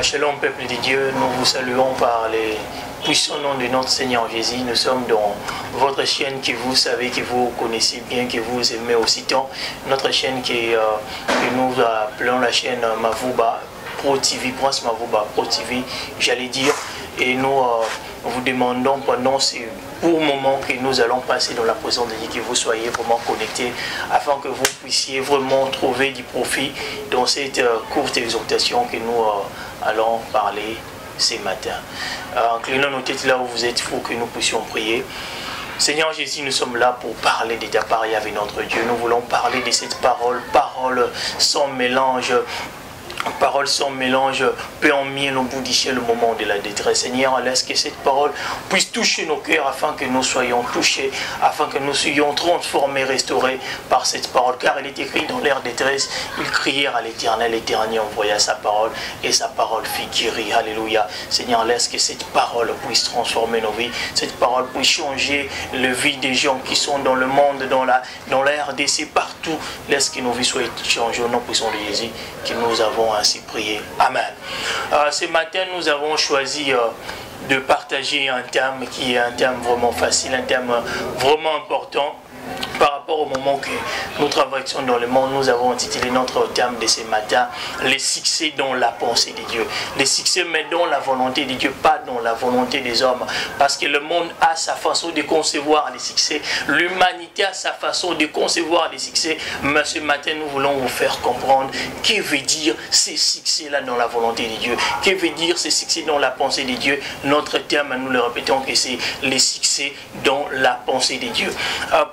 Shalom peuple de Dieu, nous vous saluons par les puissants noms de notre Seigneur Jésus. Nous sommes dans votre chaîne que vous savez, que vous connaissez bien, que vous aimez aussitôt. Notre chaîne que nous appelons la chaîne Mavouba Pro TV, Prince Mavouba Pro TV, j'allais dire. Et nous vous demandons pendant ces courts moments que nous allons passer dans la présence de Dieu, que vous soyez vraiment connectés afin que vous puissiez vraiment trouver du profit dans cette courte exhortation que nous allons parler ce matin. Inclinons nos têtes là où vous êtes pour que nous puissions prier. Seigneur Jésus, nous sommes là pour parler de ta parole avec notre Dieu. Nous voulons parler de cette parole, parole sans mélange. Parole sans mélange, paix en miel au bout du le moment de la détresse. Seigneur, laisse que cette parole puisse toucher nos cœurs afin que nous soyons touchés, afin que nous soyons transformés, restaurés par cette parole. Car il est écrit dans leur détresse, ils crièrent à l'Éternel, l'Éternel envoya sa parole et sa parole fit guérir. Alléluia. Seigneur, laisse que cette parole puisse transformer nos vies, cette parole puisse changer le vie des gens qui sont dans le monde, dans la RDC, partout. Laisse que nos vies soient changées au nom puissant de Jésus, que nous avons ainsi prier. Amen. Ce matin, nous avons choisi de partager un thème qui est un thème vraiment facile, un thème vraiment important. Par rapport au moment que nous travaillons dans le monde, nous avons intitulé notre thème de ce matin les succès dans la pensée de Dieu. Les succès, mais dans la volonté de Dieu, pas dans la volonté des hommes. Parce que le monde a sa façon de concevoir les succès. L'humanité a sa façon de concevoir les succès. Mais ce matin, nous voulons vous faire comprendre que veut dire ces succès-là dans la volonté de Dieu. Que veut dire ces succès dans la pensée de Dieu. Notre thème, nous le répétons, que c'est les succès dans la pensée de Dieu.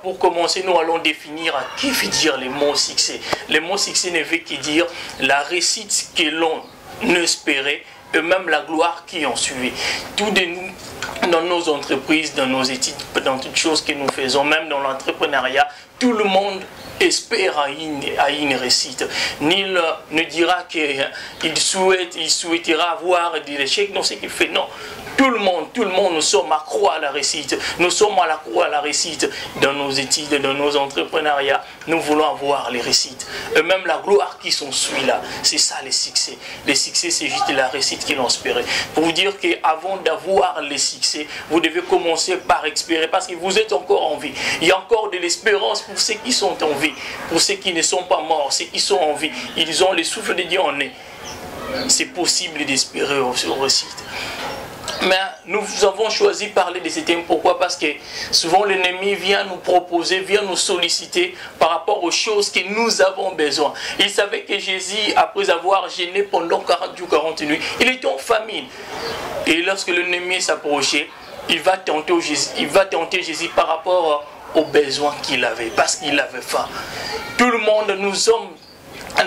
Pour commencer, nous allons définir qui veut dire le mot succès. Le mot succès ne veut que dire la réussite que l'on espérait et même la gloire qui en suivait. Tout de nous, dans nos entreprises, dans nos études, dans toutes choses que nous faisons, même dans l'entrepreneuriat, tout le monde espère à une réussite. Nul ne dira qu'il souhaitera avoir de l'échec dans ce qu'il fait. Non. Tout le monde, nous sommes à croire à la réussite. Nous sommes à la croix à la réussite dans nos études, dans nos entrepreneuriats. Nous voulons avoir les réussites. Et même la gloire qui s'ensuit là, c'est ça les succès. Les succès, c'est juste la réussite qu'ils ont espéré. Pour vous dire qu'avant d'avoir les succès, vous devez commencer par espérer parce que vous êtes encore en vie. Il y a encore de l'espérance pour ceux qui sont en vie, pour ceux qui ne sont pas morts, ceux qui sont en vie. Ils ont le souffle de Dieu en eux. C'est possible d'espérer aux réussites. Mais nous avons choisi de parler de ce thème. Pourquoi? Parce que souvent l'ennemi vient nous proposer, vient nous solliciter par rapport aux choses que nous avons besoin. Il savait que Jésus, après avoir jeûné pendant 40 jours, 40 nuits, il était en famine. Et lorsque l'ennemi s'approchait, il va tenter Jésus par rapport aux besoins qu'il avait, parce qu'il avait faim. Tout le monde, nous sommes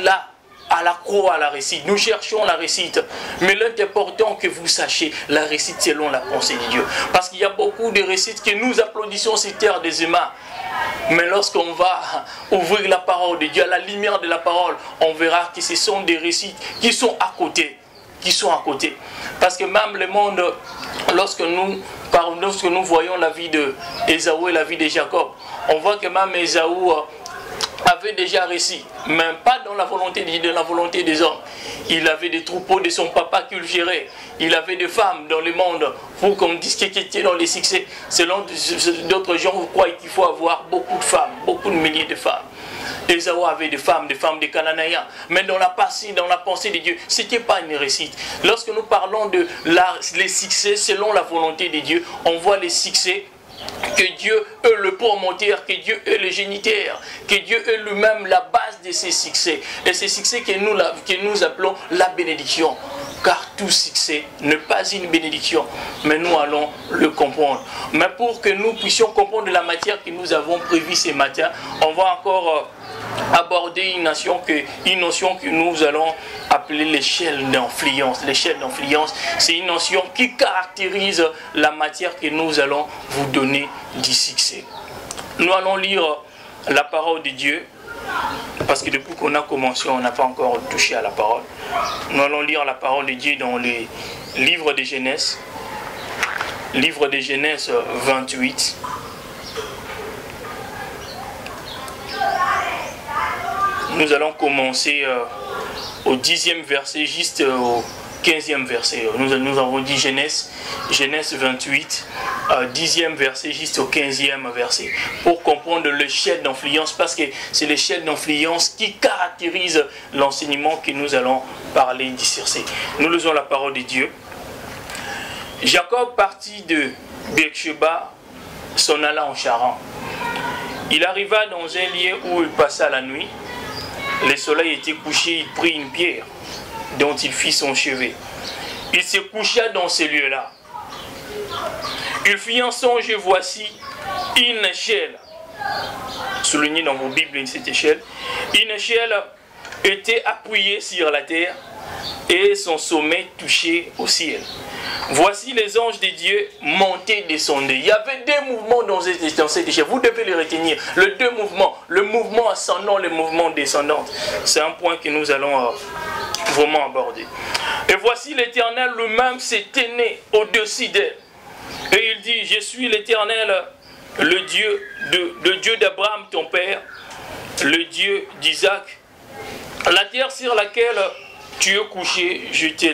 là à la croix, à la réussite. Nous cherchons la réussite. Mais l'un important que vous sachiez, la réussite selon la pensée de Dieu. Parce qu'il y a beaucoup de réussites que nous applaudissons sur terre des humains. Mais lorsqu'on va ouvrir la parole de Dieu, à la lumière de la parole, on verra que ce sont des réussites qui sont à côté. Parce que même le monde, lorsque nous voyons la vie d'Ésaü et la vie de Jacob, on voit que même Ésaü avait déjà réussi, mais pas dans la volonté de Dieu, dans la volonté des hommes. Il avait des troupeaux de son papa qu'il gérait. Il avait des femmes dans le monde. Pour qu'on dise qu'il était dans les succès, selon d'autres gens, vous croyez qu'il faut avoir beaucoup de femmes, beaucoup de milliers de femmes. Ésaü avait des femmes des Cananéens. Mais dans la pensée de Dieu, ce n'était pas une réussite. Lorsque nous parlons de les succès selon la volonté de Dieu, on voit les succès que Dieu est le promoteur, que Dieu est le géniteur, que Dieu est lui-même la base de ces succès. Et ces succès que nous appelons la bénédiction. Car tout succès n'est pas une bénédiction, mais nous allons le comprendre. Mais pour que nous puissions comprendre la matière que nous avons prévue ce matin, on va encore aborder une notion que nous allons appeler l'échelle d'influence. L'échelle d'influence, c'est une notion qui caractérise la matière que nous allons vous donner du succès. Nous allons lire la parole de Dieu, parce que depuis qu'on a commencé, on n'a pas encore touché à la parole. Nous allons lire la parole de Dieu dans le livre de Genèse, 28. Nous allons commencer au 10e verset, juste au 15e verset. Nous avons dit Genèse 28, 10e verset, juste au 15e verset. Pour comprendre l'échelle d'influence, parce que c'est l'échelle d'influence qui caractérise l'enseignement que nous allons parler d'ici. Nous lisons la parole de Dieu. Jacob partit de Beersheba, s'en alla en Charan. Il arriva dans un lieu où il passa la nuit. Le soleil était couché, il prit une pierre dont il fit son chevet. Il se coucha dans ce lieu-là. Il fit un songe et voici une échelle. Soulignez dans vos Bibles cette échelle. Une échelle était appuyée sur la terre et son sommet touchait au ciel. Voici les anges de Dieu montaient et descendaient. Il y avait deux mouvements dans cette échelle. Vous devez les retenir. Les deux mouvements. Le mouvement ascendant, le mouvement descendant. C'est un point que nous allons vraiment aborder. Et voici l'Éternel lui-même s'est tenu au-dessus d'elle. Et il dit, je suis l'Éternel, le Dieu d'Abraham ton père, le Dieu d'Isaac. La terre sur laquelle tu es couché, je te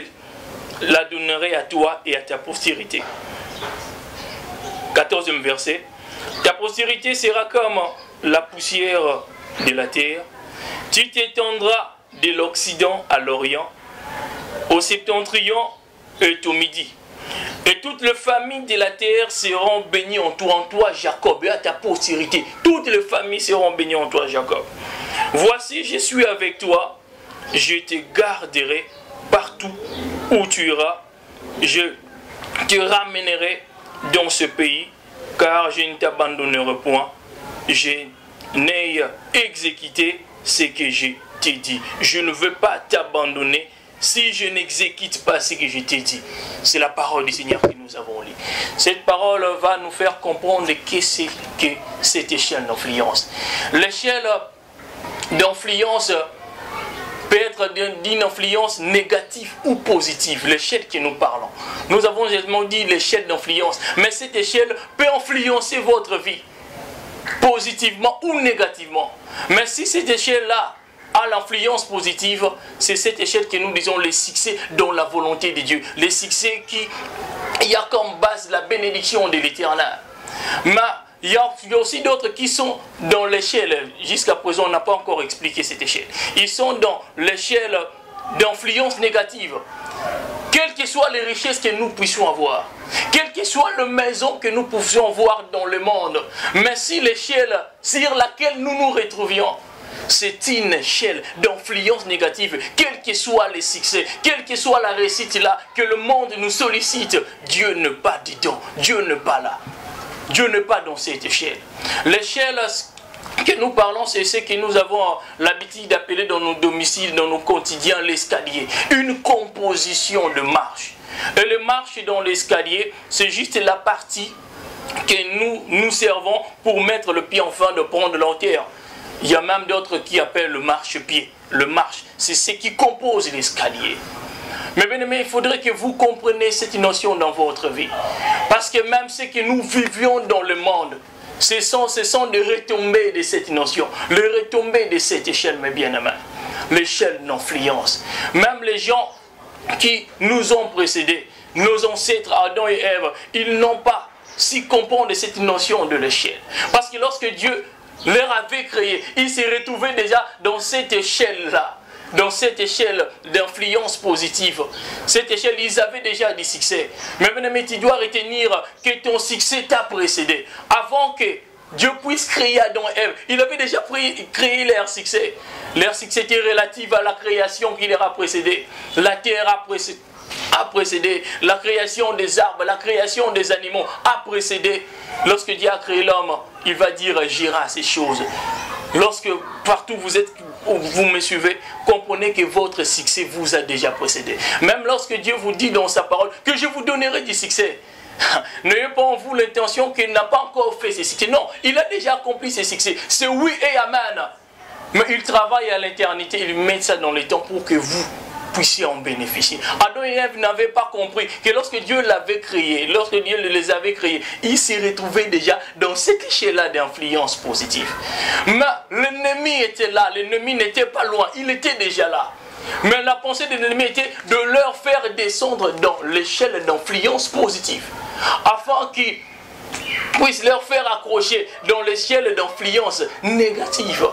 la donnerai à toi et à ta postérité. 14e verset. Ta postérité sera comme la poussière de la terre. Tu t'étendras de l'Occident à l'Orient, au septentrion et au midi. Et toutes les familles de la terre seront bénies en toi, Jacob, et à ta postérité. Toutes les familles seront bénies en toi, Jacob. Voici, je suis avec toi, je te garderai partout où tu iras. Je te ramènerai dans ce pays, car je ne t'abandonnerai point. Je n'ai exécuté ce que je t'ai dit. Je ne veux pas t'abandonner si je n'exécute pas ce que je t'ai dit. C'est la parole du Seigneur que nous avons lue. Cette parole va nous faire comprendre qu'est-ce que cette échelle d'influence. L'échelle d'influence peut être d'une influence négative ou positive, l'échelle que nous parlons. Nous avons également dit l'échelle d'influence, mais cette échelle peut influencer votre vie, positivement ou négativement. Mais si cette échelle-là a l'influence positive, c'est cette échelle que nous disons le succès dans la volonté de Dieu. Le succès qui a comme base la bénédiction de l'Éternel. Mais il y a aussi d'autres qui sont dans l'échelle. Jusqu'à présent, on n'a pas encore expliqué cette échelle. Ils sont dans l'échelle d'influence négative. Quelles que soient les richesses que nous puissions avoir, quelle que soit la maison que nous puissions voir dans le monde, mais si l'échelle sur laquelle nous nous retrouvions, c'est une échelle d'influence négative, quel que soit le succès, quelle que soit la réussite là, que le monde nous sollicite, Dieu n'est pas dedans, Dieu n'est pas là. Dieu n'est pas dans cette échelle. L'échelle que nous parlons, c'est ce que nous avons l'habitude d'appeler dans nos domiciles, dans nos quotidiens, l'escalier. Une composition de marche. Et les marches dans l'escalier, c'est juste la partie que nous servons pour mettre le pied enfin de prendre la hauteur. Il y a même d'autres qui appellent le marche-pied. Le marche, c'est ce qui compose l'escalier. Mais bien aimé, il faudrait que vous compreniez cette notion dans votre vie. Parce que même ce que nous vivions dans le monde, ce sont des retombées de cette notion. Les retombées de cette échelle, mes bien-aimés. L'échelle d'influence. Même les gens qui nous ont précédés, nos ancêtres Adam et Ève, ils n'ont pas si comprendre de cette notion de l'échelle. Parce que lorsque Dieu leur avait créé, ils se retrouvaient déjà dans cette échelle-là. Dans cette échelle d'influence positive. Cette échelle, ils avaient déjà du succès. Mais bien-aimé, tu dois retenir que ton succès t'a précédé. Avant que Dieu puisse créer Adam et Ève, il avait déjà créé leur succès. Leur succès était relatif à la création qui leur a précédé. La terre a précédé. La création des arbres, la création des animaux a précédé. Lorsque Dieu a créé l'homme, il va dire « j'irai ces choses ». Lorsque partout vous me suivez, comprenez que votre succès vous a déjà précédé. Même lorsque Dieu vous dit dans sa parole que je vous donnerai du succès, n'ayez pas en vous l'intention qu'il n'a pas encore fait ses succès. Non, il a déjà accompli ses succès. C'est oui et amen. Mais il travaille à l'éternité, il met ça dans les temps pour que vous puissiez en bénéficier. Adam et Ève n'avaient pas compris que lorsque Dieu l'avait créé, lorsque Dieu les avait créés, ils s'y retrouvaient déjà dans cette échelle-là d'influence positive. Mais l'ennemi était là, l'ennemi n'était pas loin, il était déjà là. Mais la pensée de l'ennemi était de leur faire descendre dans l'échelle d'influence positive, afin qu'ils puissent leur faire accrocher dans l'échelle d'influence négative.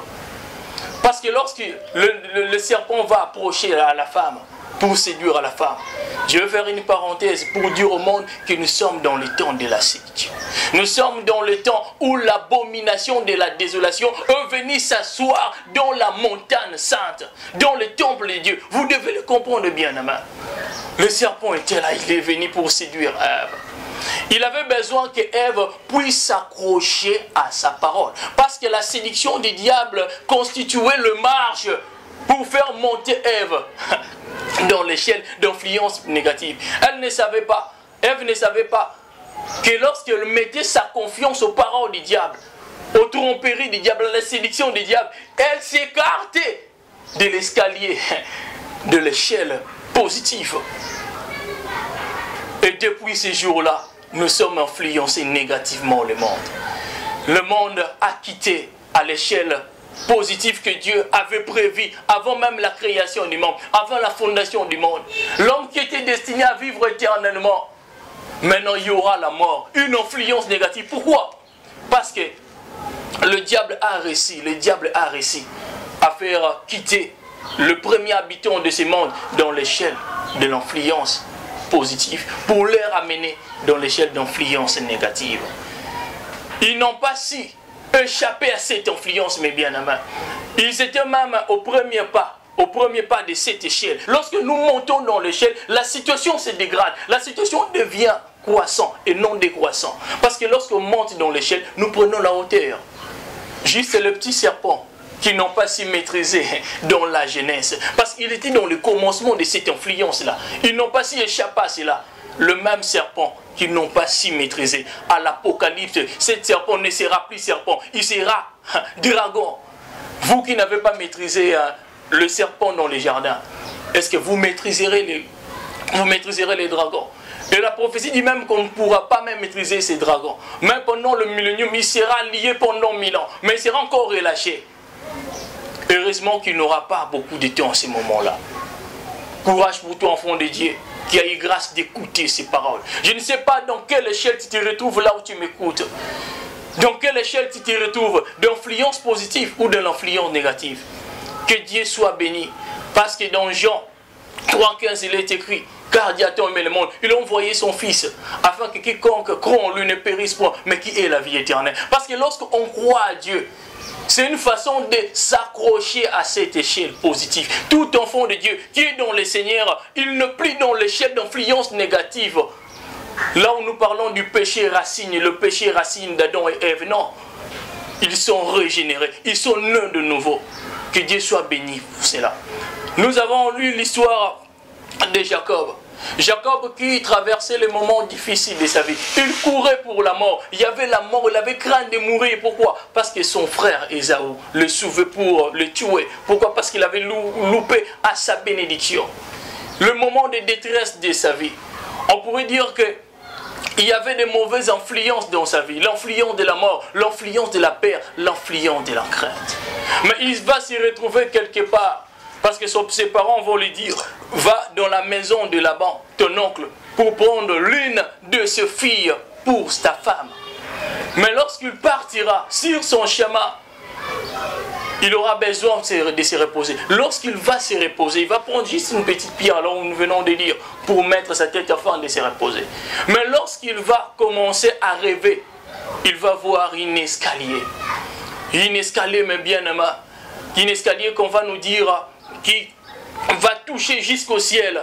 Parce que lorsque le serpent va approcher à la femme, pour séduire à la femme, je vais faire une parenthèse pour dire au monde que nous sommes dans le temps de la séduction. Nous sommes dans le temps où l'abomination de la désolation est venue s'asseoir dans la montagne sainte, dans le temple de Dieu. Vous devez le comprendre bien, amen. Le serpent était là, il est venu pour séduire Ève. Il avait besoin que Ève puisse s'accrocher à sa parole. Parce que la séduction du diable constituait le marge pour faire monter Ève dans l'échelle d'influence négative. Elle ne savait pas, Ève ne savait pas que lorsqu'elle mettait sa confiance aux paroles du diable, aux tromperies du diable, à la séduction du diable, elle s'écartait de l'escalier, de l'échelle positive. Et depuis ces jours-là, nous sommes influencés négativement le monde. Le monde a quitté à l'échelle positive que Dieu avait prévu avant même la création du monde, avant la fondation du monde. L'homme qui était destiné à vivre éternellement, maintenant il y aura la mort, une influence négative. Pourquoi? Parce que le diable a réussi à faire quitter le premier habitant de ce monde dans l'échelle de l'influence positive pour les ramener dans l'échelle d'influence négative. Ils n'ont pas si échappé à cette influence, mes bien-aimés. Ils étaient même au premier pas de cette échelle. Lorsque nous montons dans l'échelle, la situation se dégrade, la situation devient croissante et non décroissante. Parce que lorsqu'on monte dans l'échelle, nous prenons la hauteur. Juste le petit serpent qui n'ont pas si maîtrisé dans la jeunesse. Parce qu'il était dans le commencement de cette influence-là. Ils n'ont pas si échappé à cela. Le même serpent qu'ils n'ont pas si maîtrisé. À l'Apocalypse, cet serpent ne sera plus serpent. Il sera dragon. Vous qui n'avez pas maîtrisé le serpent dans les jardins, est-ce que vous maîtriserez les dragons? Et la prophétie dit même qu'on ne pourra pas même maîtriser ces dragons. Même pendant le millénium, il sera lié pendant 1000 ans. Mais il sera encore relâché. Heureusement qu'il n'aura pas beaucoup de temps à ce moment-là. Courage pour toi, enfant de Dieu, qui a eu grâce d'écouter ces paroles. Je ne sais pas dans quelle échelle tu te retrouves là où tu m'écoutes. Dans quelle échelle tu te retrouves, d'influence positive ou de l'influence négative. Que Dieu soit béni. Parce que dans Jean 3,15, il est écrit, car Dieu a tant aimé le monde, il a envoyé son Fils, afin que quiconque croit en lui ne périsse point, mais qui ait la vie éternelle. Parce que lorsqu'on croit à Dieu, c'est une façon de s'accrocher à cette échelle positive. Tout enfant de Dieu qui est dans le Seigneur, il ne plie dans l'échelle d'influence négative. Là où nous parlons du péché racine, le péché racine d'Adam et Ève, non. Ils sont régénérés, ils sont nés de nouveau. Que Dieu soit béni pour cela. Nous avons lu l'histoire de Jacob. Jacob qui traversait les moments difficiles de sa vie. Il courait pour la mort. Il y avait la mort, il avait crainte de mourir. Pourquoi? Parce que son frère Ésaü le sauvait pour le tuer. Pourquoi? Parce qu'il avait loupé à sa bénédiction. Le moment de détresse de sa vie. On pourrait dire que il y avait de mauvaises influences dans sa vie. L'influence de la mort, l'influence de la peur, l'influence de la crainte. Mais il va s'y retrouver quelque part. Parce que ses parents vont lui dire, va dans la maison de Laban, ton oncle, pour prendre l'une de ses filles pour ta femme. Mais lorsqu'il partira sur son chemin, il aura besoin de se reposer. Lorsqu'il va se reposer, il va prendre juste une petite pierre, là où nous venons de dire, pour mettre sa tête afin de se reposer. Mais lorsqu'il va commencer à rêver, il va voir un escalier. Un escalier, mais bien aimé. Un escalier qu'on va nous dire qui va toucher jusqu'au ciel.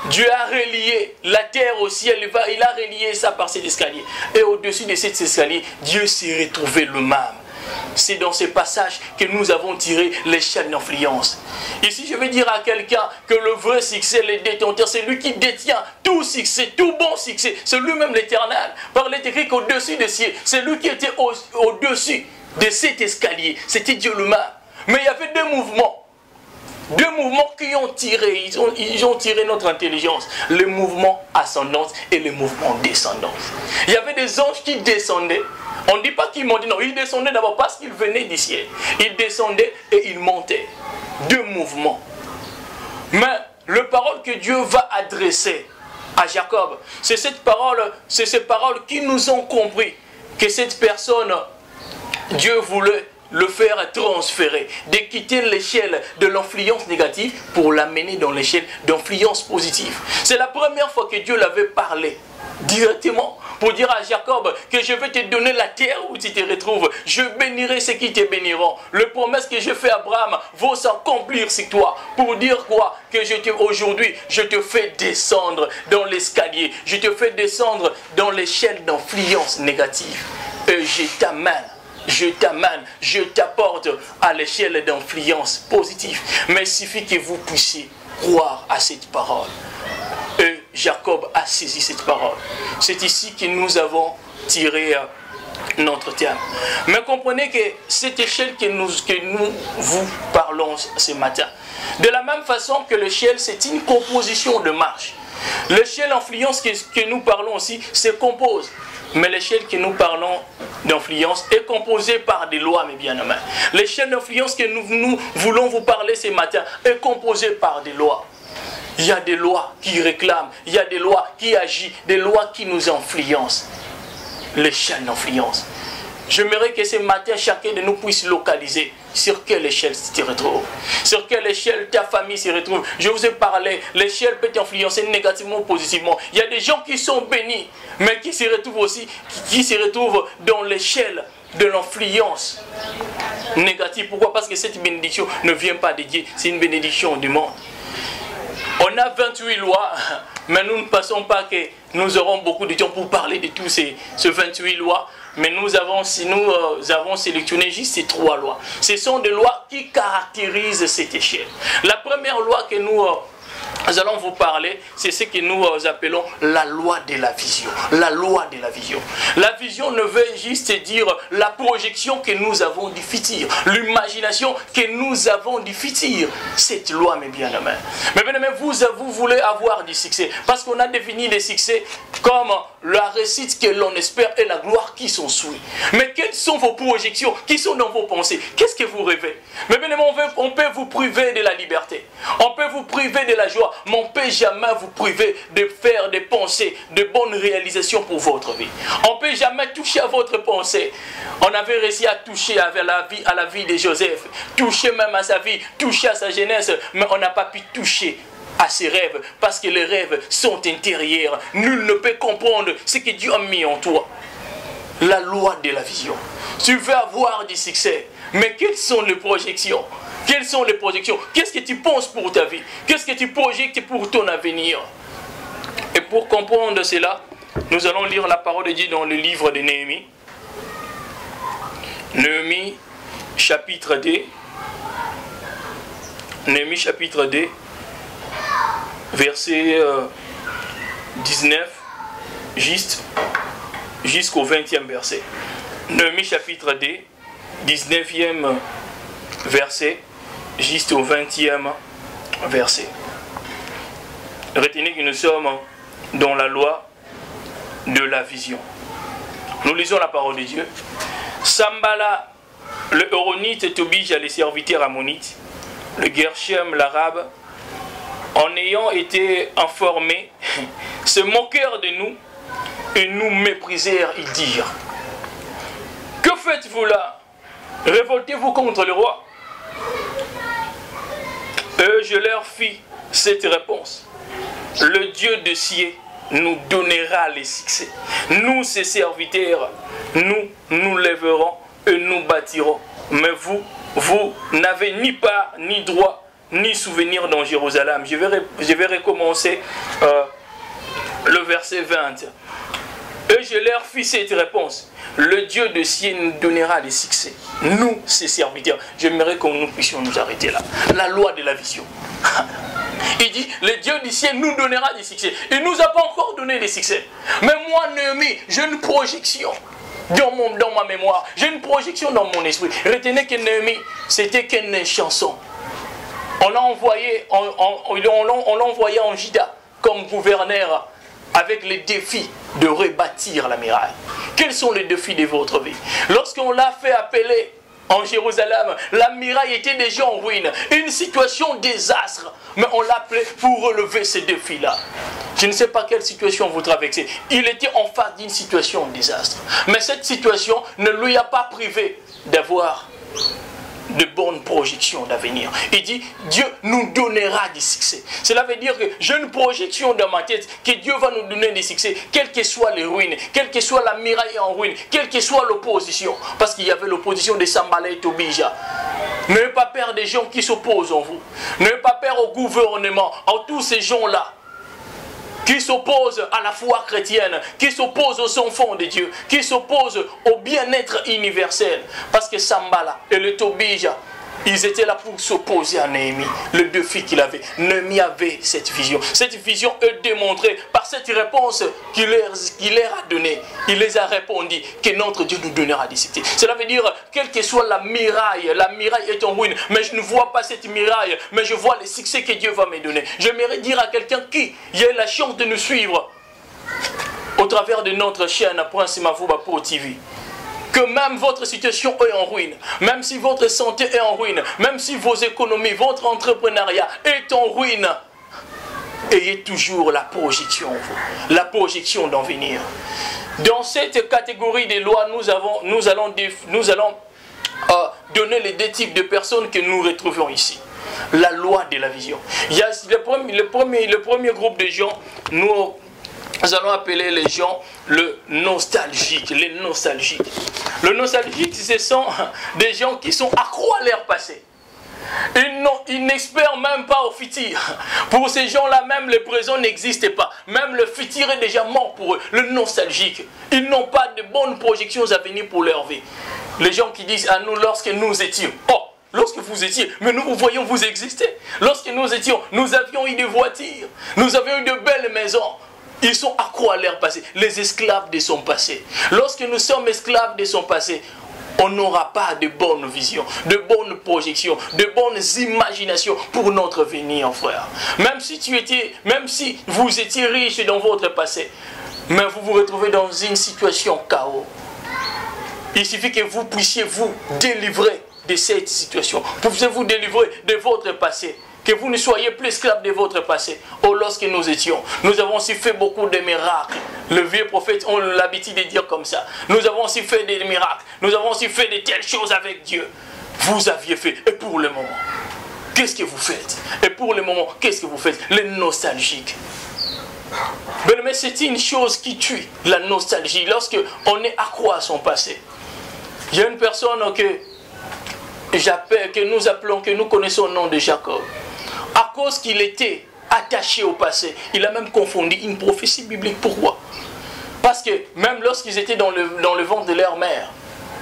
Dieu a relié la terre au ciel, il a relié ça par cet escalier. Et au-dessus de cet escalier, Dieu s'est retrouvé lui-même. C'est dans ce passage que nous avons tiré l'échelle d'influence. Ici, je vais dire à quelqu'un que le vrai succès, le détenteur, c'est lui qui détient tout succès, tout bon succès. C'est lui-même l'Éternel. Par il est écrit qu'au-dessus des cieux, c'est lui qui était au-dessus de cet escalier. C'était Dieu lui-même. Mais il y avait deux mouvements. Deux mouvements qui ont tiré, ils ont tiré notre intelligence. Le mouvement ascendance et le mouvement descendance. Il y avait des anges qui descendaient. On ne dit pas qu'ils montaient, non, ils descendaient d'abord parce qu'ils venaient du ciel. Ils descendaient et ils montaient. Deux mouvements. Mais la parole que Dieu va adresser à Jacob, c'est ces paroles qui nous ont compris que cette personne, Dieu voulait le faire transférer, de quitter l'échelle de l'influence négative pour l'amener dans l'échelle d'influence positive. C'est la première fois que Dieu l'avait parlé directement pour dire à Jacob que je vais te donner la terre où tu te retrouves. Je bénirai ceux qui te béniront. Le promesse que j'ai fait à Abraham va s'accomplir sur toi. Pour dire quoi? Que aujourd'hui, je te fais descendre dans l'escalier. Je te fais descendre dans l'échelle d'influence négative. Et je t'amène, je t'apporte à l'échelle d'influence positive. Mais il suffit que vous puissiez croire à cette parole. Et Jacob a saisi cette parole. C'est ici que nous avons tiré notre terme. Mais comprenez que cette échelle que nous vous parlons ce matin, de la même façon que l'échelle, c'est une composition de marche. L'échelle d'influence que nous parlons aussi se compose. Mais l'échelle que nous parlons d'influence est composée par des lois, mes bien-aimés. L'échelle d'influence que nous voulons vous parler ce matin est composée par des lois. Il y a des lois qui réclament, il y a des lois qui agissent, des lois qui nous influencent. L'échelle d'influence. J'aimerais que ce matin, chacun de nous puisse localiser sur quelle échelle tu te retrouves. Sur quelle échelle ta famille se retrouve. Je vous ai parlé, l'échelle peut t'influencer négativement ou positivement. Il y a des gens qui sont bénis, mais qui se retrouvent aussi, qui se retrouvent dans l'échelle de l'influence négative. Pourquoi? Parce que cette bénédiction ne vient pas de Dieu, c'est une bénédiction du monde. On a 28 lois, mais nous ne pensons pas que nous aurons beaucoup de temps pour parler de tous ces 28 lois. Mais nous avons sélectionné juste ces 3 lois. Ce sont des lois qui caractérisent cette échelle. La première loi que nous allons vous parler, c'est ce que nous appelons la loi de la vision. La loi de la vision. La vision ne veut juste dire la projection que nous avons du futur, l'imagination que nous avons du futur. Cette loi, mes bien-aimés. Mais bien-aimés, vous voulez avoir du succès, parce qu'on a défini le succès comme la réussite que l'on espère et la gloire qui s'ensuit. Mais quelles sont vos projections? Qui sont dans vos pensées? Qu'est-ce que vous rêvez? Mais bien aimé, on peut vous priver de la liberté. On peut vous priver de la joie. Mais on ne peut jamais vous priver de faire des pensées, de bonnes réalisations pour votre vie. On ne peut jamais toucher à votre pensée. On avait réussi à toucher à la vie de Joseph. Toucher même à sa vie, toucher à sa jeunesse. Mais on n'a pas pu toucher à ses rêves, parce que les rêves sont intérieurs. Nul ne peut comprendre ce que Dieu a mis en toi. La loi de la vision. Tu veux avoir du succès, mais quelles sont les projections? Quelles sont les projections? Qu'est-ce que tu penses pour ta vie? Qu'est-ce que tu projettes pour ton avenir? Et pour comprendre cela, nous allons lire la parole de Dieu dans le livre de Néhémie. Néhémie, chapitre 2. Néhémie, chapitre 2. Verset 19 jusqu'au 20e verset. Néhémie chapitre 2, 19e verset jusqu'au 20e verset. Retenez que nous sommes dans la loi de la vision. Nous lisons la parole de Dieu. Sambala, le Horonite, Tobija, les serviteurs ammonites, le Gershem, l'arabe, en ayant été informés, se moquèrent de nous et nous méprisèrent. Ils dirent: que faites-vous là? Révoltez-vous contre le roi? Et je leur fis cette réponse: le Dieu de ciel nous donnera les succès. Nous, ses serviteurs, nous lèverons et nous bâtirons. Mais vous n'avez ni part, ni droit, ni souvenir dans Jérusalem. Je vais recommencer le verset 20. Et je leur fis cette réponse: le Dieu de ciel nous donnera des succès. Nous, ses serviteurs. J'aimerais que nous puissions nous arrêter là. La loi de la vision. Il dit: le Dieu du ciel nous donnera des succès. Il ne nous a pas encore donné des succès. Mais moi, Néhémie, j'ai une projection dans ma mémoire. J'ai une projection dans mon esprit. Retenez que Néhémie, c'était qu'une chanson. On l'a envoyé en Juda comme gouverneur avec les défis de rebâtir la muraille. Quels sont les défis de votre vie? Lorsqu'on l'a fait appeler en Jérusalem, la muraille était déjà en ruine, une situation désastre, mais on l'a appelé pour relever ces défis-là. Je ne sais pas quelle situation vous traversez. Il était en face d'une situation de désastre, mais cette situation ne lui a pas privé d'avoir de bonnes projections d'avenir. Il dit, Dieu nous donnera du succès. Cela veut dire que j'ai une projection dans ma tête que Dieu va nous donner des succès, quelles que soient les ruines, quelle que soit la muraille en ruine, quelle que soit l'opposition. Parce qu'il y avait l'opposition de Sanballat et Tobija. N'ayez pas peur des gens qui s'opposent en vous. N'ayez pas peur au gouvernement, à tous ces gens-là qui s'opposent à la foi chrétienne, qui s'opposent aux enfants de Dieu, qui s'opposent au bien-être universel. Parce que Sanballat et le Tobija, ils étaient là pour s'opposer à Néhémie. Le défi qu'il avait. Néhémie avait cette vision. Cette vision est démontrée par cette réponse qu'il leur a donnée. Il les a répondu que notre Dieu nous donnera des succès. Cela veut dire, quelle que soit la muraille est en ruine, mais je ne vois pas cette muraille, mais je vois les succès que Dieu va me donner. J'aimerais dire à quelqu'un qui a eu la chance de nous suivre au travers de notre chaîne Prince Mavouba pour TV, que même votre situation est en ruine, même si votre santé est en ruine, même si vos économies, votre entrepreneuriat est en ruine, ayez toujours la projection, la projection d'en venir. Dans cette catégorie des lois, nous allons donner les deux types de personnes que nous retrouvons ici. La loi de la vision. Il y a le premier groupe de gens, nous allons appeler les gens le nostalgique, les nostalgiques. Le nostalgique, ce sont des gens qui sont accros à leur passé. Ils n'espèrent même pas au futur. Pour ces gens-là, même le présent n'existe pas. Même le futur est déjà mort pour eux. Le nostalgique. Ils n'ont pas de bonnes projections à venir pour leur vie. Les gens qui disent à nous lorsque nous étions, oh, lorsque vous étiez, mais nous vous voyons, vous existez. Lorsque nous étions, nous avions eu des voitures, nous avions eu de belles maisons. Ils sont accros à leur passé, les esclaves de son passé. Lorsque nous sommes esclaves de son passé, on n'aura pas de bonnes visions, de bonnes projections, de bonnes imaginations pour notre avenir, frère. Même si vous étiez riche dans votre passé, mais vous vous retrouvez dans une situation chaos. Il suffit que vous puissiez vous délivrer de cette situation. Vous pouvez vous délivrer de votre passé. Que vous ne soyez plus esclaves de votre passé. Oh, lorsque nous étions, nous avons aussi fait beaucoup de miracles. Le vieux prophète a l'habitude de dire comme ça. Nous avons aussi fait des miracles. Nous avons aussi fait de telles choses avec Dieu. Vous aviez fait. Et pour le moment, qu'est-ce que vous faites? Et pour le moment, qu'est-ce que vous faites? Les nostalgiques. Mais c'est une chose qui tue la nostalgie. Lorsque on est accro à son passé. Il y a une personne que nous connaissons au nom de Jacob. À cause qu'il était attaché au passé, il a même confondu une prophétie biblique. Pourquoi? Parce que même lorsqu'ils étaient dans le ventre de leur mère,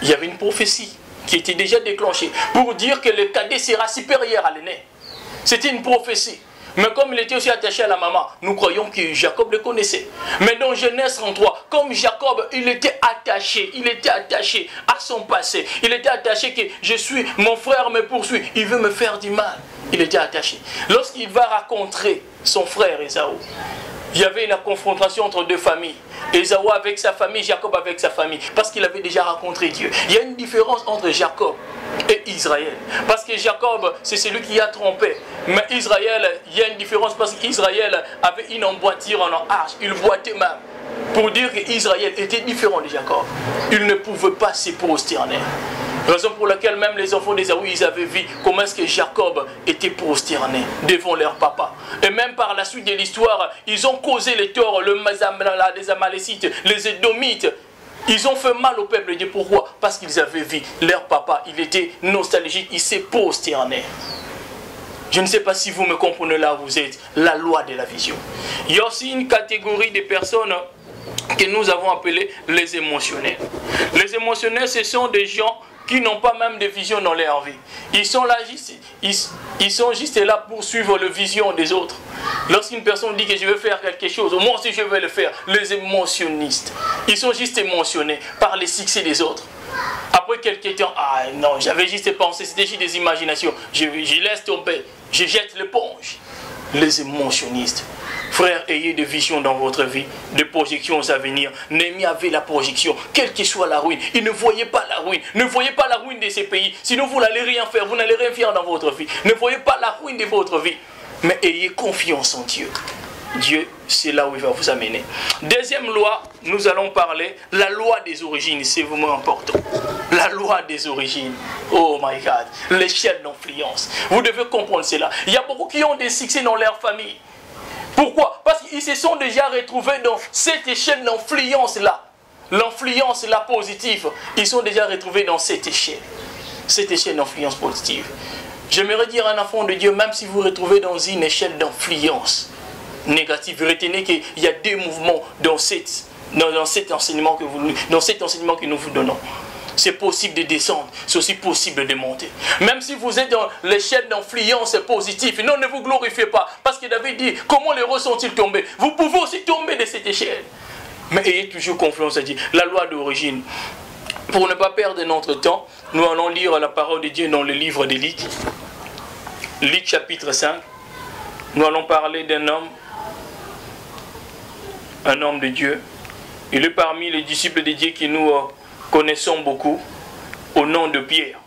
il y avait une prophétie qui était déjà déclenchée pour dire que le cadet sera supérieur à l'aîné. C'était une prophétie. Mais comme il était aussi attaché à la maman, nous croyons que Jacob le connaissait. Mais dans Genèse 33, comme Jacob, il était attaché à son passé. Il était attaché que mon frère me poursuit, il veut me faire du mal. Il était attaché. Lorsqu'il va rencontrer son frère Ésaü, il y avait une confrontation entre deux familles. Ésaü avec sa famille, Jacob avec sa famille. Parce qu'il avait déjà rencontré Dieu. Il y a une différence entre Jacob et Israël. Parce que Jacob, c'est celui qui a trompé. Mais Israël, il y a une différence parce qu'Israël avait une emboîture en arche. Il boitait même. Pour dire qu'Israël était différent de Jacob. Il ne pouvait pas se prosterner. Raison pour laquelle même les enfants d'Ésaü, ils avaient vu comment est-ce que Jacob était prosterné devant leur papa. Et même par la suite de l'histoire, ils ont causé les torts, les Amalécites, les Édomites. Ils ont fait mal au peuple de Dieu. Pourquoi? Parce qu'ils avaient vu leur papa, il était nostalgique, il s'est prosterné. Je ne sais pas si vous me comprenez là où vous êtes, la loi de la vision. Il y a aussi une catégorie de personnes que nous avons appelées les émotionnels. Les émotionnels, ce sont des gens qui n'ont pas même de vision dans leur vie. Ils sont là juste là pour suivre la vision des autres. Lorsqu'une personne dit que je veux faire quelque chose, moi aussi je vais le faire. Les émotionnistes, ils sont juste émotionnés par les succès des autres. Après quelques temps, ah non, j'avais juste pensé, c'était juste des imaginations. Je laisse tomber, je jette l'éponge. Les émotionnistes. Frères, ayez des visions dans votre vie, des projections à venir. Néhémie avait la projection, quelle que soit la ruine. Il ne voyait pas la ruine. Ne voyez pas la ruine de ces pays. Sinon, vous n'allez rien faire. Vous n'allez rien faire dans votre vie. Ne voyez pas la ruine de votre vie. Mais ayez confiance en Dieu. Dieu, c'est là où il va vous amener. Deuxième loi, nous allons parler la loi des origines. C'est vraiment important. La loi des origines. Oh my God. L'échelle d'influence. Vous devez comprendre cela. Il y a beaucoup qui ont des succès dans leur famille. Pourquoi? Parce qu'ils se sont déjà retrouvés dans cette échelle d'influence-là. L'influence-là positive. Ils sont déjà retrouvés dans cette échelle. Cette échelle d'influence positive. J'aimerais dire à un enfant de Dieu, même si vous vous retrouvez dans une échelle d'influence négative, retenez qu'il y a deux mouvements dans cet enseignement que nous vous donnons. C'est possible de descendre, c'est aussi possible de monter. Même si vous êtes dans l'échelle d'influence positive, non, ne vous glorifiez pas. Parce que David dit, comment les rois sont-ils tombés? Vous pouvez aussi tomber de cette échelle. Mais ayez toujours confiance à Dieu. La loi d'origine. Pour ne pas perdre notre temps, nous allons lire la parole de Dieu dans le livre de Luc. Luc chapitre 5. Nous allons parler d'un homme, un homme de Dieu. Il est parmi les disciples de Dieu qui nous connaissons beaucoup, au nom de Pierre.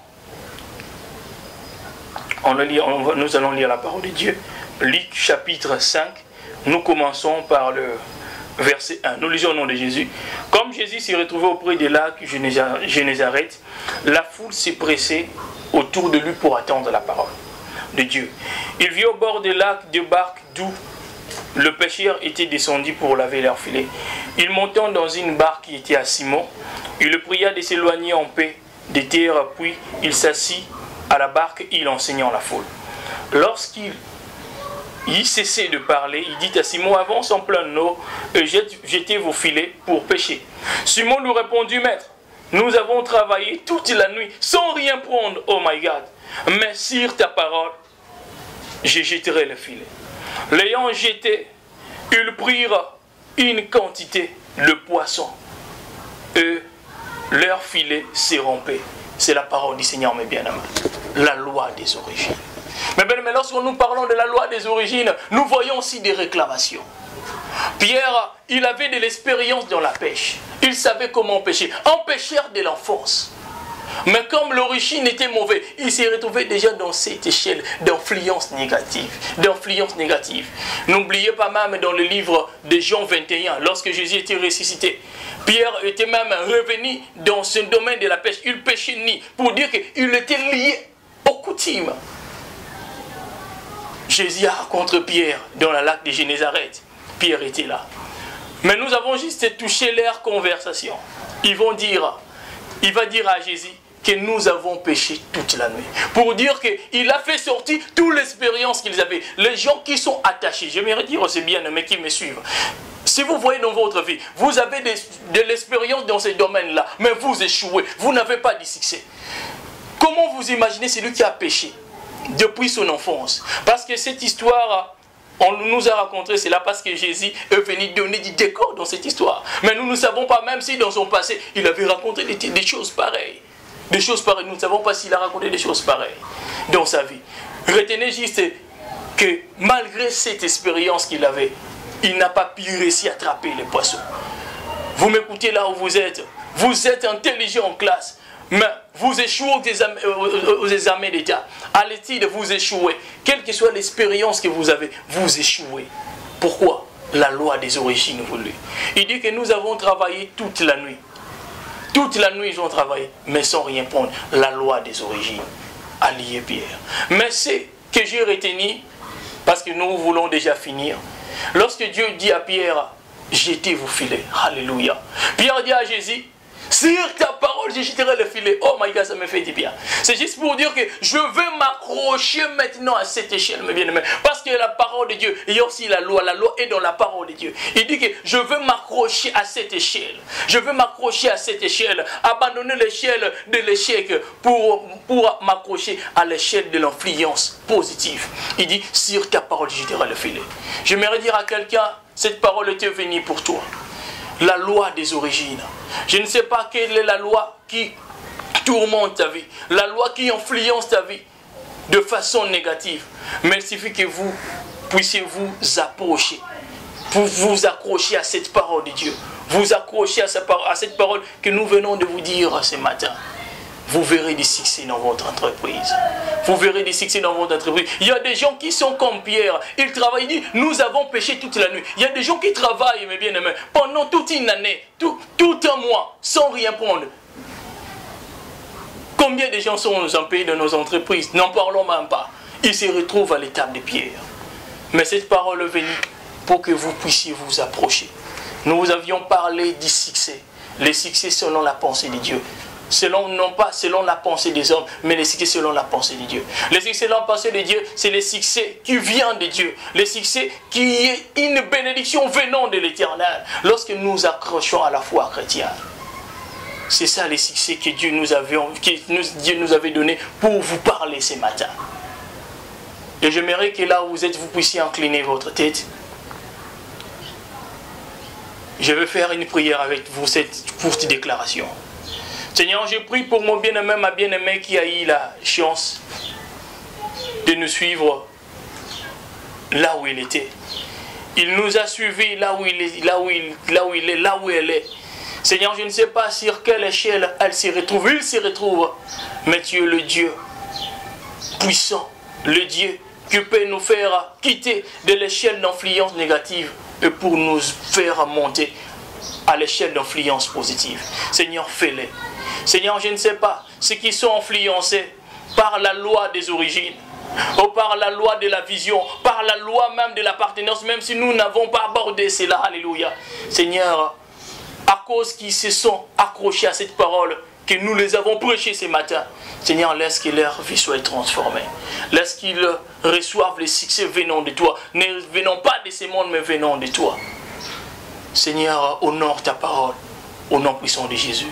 Nous allons lire la parole de Dieu. Luc chapitre 5, nous commençons par le verset 1. Nous lisons au nom de Jésus. Comme Jésus s'est retrouvé auprès des lacs Génézareth, la foule s'est pressée autour de lui pour attendre la parole de Dieu. Il vit au bord des lacs deux barques d'où le pêcheur était descendu pour laver leurs filets. Il montant dans une barque qui était à Simon, il le pria de s'éloigner en paix des terres, puis il s'assit à la barque et il enseignant la foule. Lorsqu'il cessait de parler, il dit à Simon, avance en pleine eau et jetez vos filets pour pêcher. Simon lui répondit, maître, nous avons travaillé toute la nuit sans rien prendre, oh my God, mais sur ta parole, je jetterai le filet. L'ayant jeté, ils prirent une quantité de poissons et leur filet s'est rompé. C'est la parole du Seigneur, mes bien-aimés. La loi des origines. Mais lorsque nous parlons de la loi des origines, nous voyons aussi des réclamations. Pierre, il avait de l'expérience dans la pêche. Il savait comment pêcher. Un pêcheur de l'enfance. Mais comme l'origine était mauvaise, il s'est retrouvé déjà dans cette échelle d'influence négative. N'oubliez pas même dans le livre de Jean 21, lorsque Jésus était ressuscité, Pierre était même revenu dans ce domaine de la pêche. Il pêchait ni pour dire qu'il était lié aux coutumes. Jésus a rencontré Pierre dans la lac de Génézareth. Pierre était là. Mais nous avons juste touché leur conversation. Il va dire à Jésus que nous avons péché toute la nuit. Pour dire qu'il a fait sortir toute l'expérience qu'ils avaient. Les gens qui sont attachés, j'aimerais dire aussi bien, mais qui me suivent. Si vous voyez dans votre vie, vous avez de l'expérience dans ce domaine-là, mais vous échouez, vous n'avez pas de succès. Comment vous imaginez celui qui a péché depuis son enfance? Parce que cette histoire, on nous a raconté cela parce que Jésus est venu donner du décor dans cette histoire. Mais nous ne savons pas, même si dans son passé, il avait raconté des choses pareilles. Des choses pareilles. Nous ne savons pas s'il a raconté des choses pareilles dans sa vie. Retenez juste que malgré cette expérience qu'il avait, il n'a pas pu réussir à attraper les poissons. Vous m'écoutez là où vous êtes intelligent en classe, mais vous échouez aux examens d'État. À l'étude, vous échouez. Quelle que soit l'expérience que vous avez, vous échouez. Pourquoi? La loi des origines voulue. Il dit que nous avons travaillé toute la nuit. Toute la nuit, ils ont travaillé, mais sans rien prendre. La loi des origines. Allié Pierre. Mais c'est que j'ai retenu, parce que nous voulons déjà finir. Lorsque Dieu dit à Pierre, jetez vos filets. Alléluia. Pierre dit à Jésus, sur ta parole, je jetterai le filet. Oh my God, ça me fait du bien. C'est juste pour dire que je veux m'accrocher maintenant à cette échelle, mes bien-aimés. Parce que la parole de Dieu, il y a aussi la loi. La loi est dans la parole de Dieu. Il dit que je veux m'accrocher à cette échelle. Je veux m'accrocher à cette échelle. Abandonner l'échelle de l'échec pour m'accrocher à l'échelle de l'influence positive. Il dit, sur ta parole, je jetterai le filet. J'aimerais dire à quelqu'un, cette parole était venue pour toi. La loi des origines. Je ne sais pas quelle est la loi qui tourmente ta vie, la loi qui influence ta vie de façon négative. Mais il suffit que vous puissiez vous approcher, pour vous accrocher à cette parole de Dieu, vous accrocher à cette parole que nous venons de vous dire ce matin. Vous verrez des succès dans votre entreprise. Vous verrez des succès dans votre entreprise. Il y a des gens qui sont comme Pierre. Ils travaillent, ils disent, nous avons péché toute la nuit. Il y a des gens qui travaillent, mes bien-aimés, pendant toute une année, tout un mois, sans rien prendre. Combien de gens sont en pays de nos entreprises? N'en parlons même pas. Ils se retrouvent à l'étape de Pierre. Mais cette parole est venue pour que vous puissiez vous approcher. Nous vous avions parlé du succès. Les succès selon la pensée de Dieu. Non pas selon la pensée des hommes, mais les succès selon la pensée de Dieu. Les succès selon la pensée de Dieu, c'est les succès qui viennent de Dieu. Les succès qui est une bénédiction venant de l'Éternel. Lorsque nous accrochons à la foi chrétienne. C'est ça les succès que Dieu nous avait donné pour vous parler ce matin. Et j'aimerais que là où vous êtes, vous puissiez incliner votre tête. Je vais faire une prière avec vous, cette courte déclaration. Seigneur, je prie pour mon bien-aimé, ma bien-aimée qui a eu la chance de nous suivre là où il était. Il nous a suivis là où il est, là où elle est. Seigneur, je ne sais pas sur quelle échelle elle se retrouve. Il se retrouve. Mais tu es le Dieu puissant, le Dieu qui peut nous faire quitter de l'échelle d'influence négative et pour nous faire monter à l'échelle d'influence positive. Seigneur, fais-le. Seigneur, je ne sais pas, ceux qui sont influencés par la loi des origines, ou par la loi de la vision, par la loi même de l'appartenance, même si nous n'avons pas abordé cela, alléluia. Seigneur, à cause qu'ils se sont accrochés à cette parole, que nous les avons prêchées ce matin, Seigneur, laisse que leur vie soit transformée. Laisse qu'ils reçoivent les succès venant de toi, ne venant pas de ce monde, mais venant de toi. Seigneur, honore ta parole, au nom puissant de Jésus,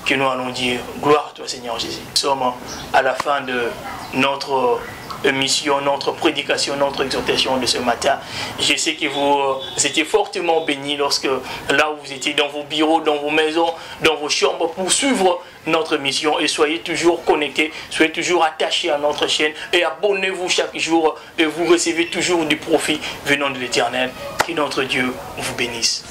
que nous allons dire gloire à toi, Seigneur Jésus. Nous sommes à la fin de notre mission, notre prédication, notre exhortation de ce matin. Je sais que vous étiez fortement bénis lorsque là où vous étiez, dans vos bureaux, dans vos maisons, dans vos chambres, pour suivre notre mission. Et soyez toujours connectés, soyez toujours attachés à notre chaîne et abonnez-vous chaque jour et vous recevez toujours du profit venant de l'Éternel. Que notre Dieu vous bénisse.